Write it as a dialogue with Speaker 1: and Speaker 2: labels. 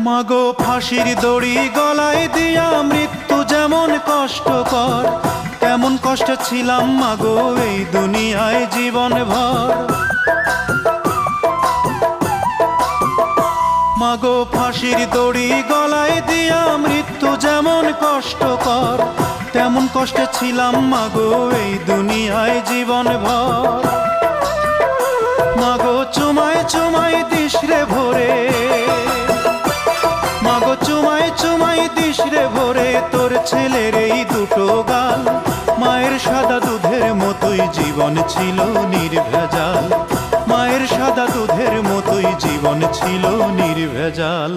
Speaker 1: মাগো ফাঁসির দড়ি গলায় দিয়া মৃত্যু যেমন কষ্টকর, তেমন কষ্টে ছিলাম মাগো এই দুনিয়ায় জীবন ভর। মাগো ফাঁসির দড়ি গলায় দিয়া মৃত্যু যেমন কষ্টকর, তেমন কষ্টে ছিলাম মাগো এই দুনিয়ায় জীবন ভর। মাগো চুমায় চুমায় দিস রে ভোরে, মাগো চুমায় চুমায় দিস রে ভোরে তোর ছেলের এই দুটো গাল। মায়ের সাদা দুধের মতোই জীবন ছিল নির্ভেজাল, মায়ের সাদা দুধের মতোই জীবন ছিল নির্ভেজাল।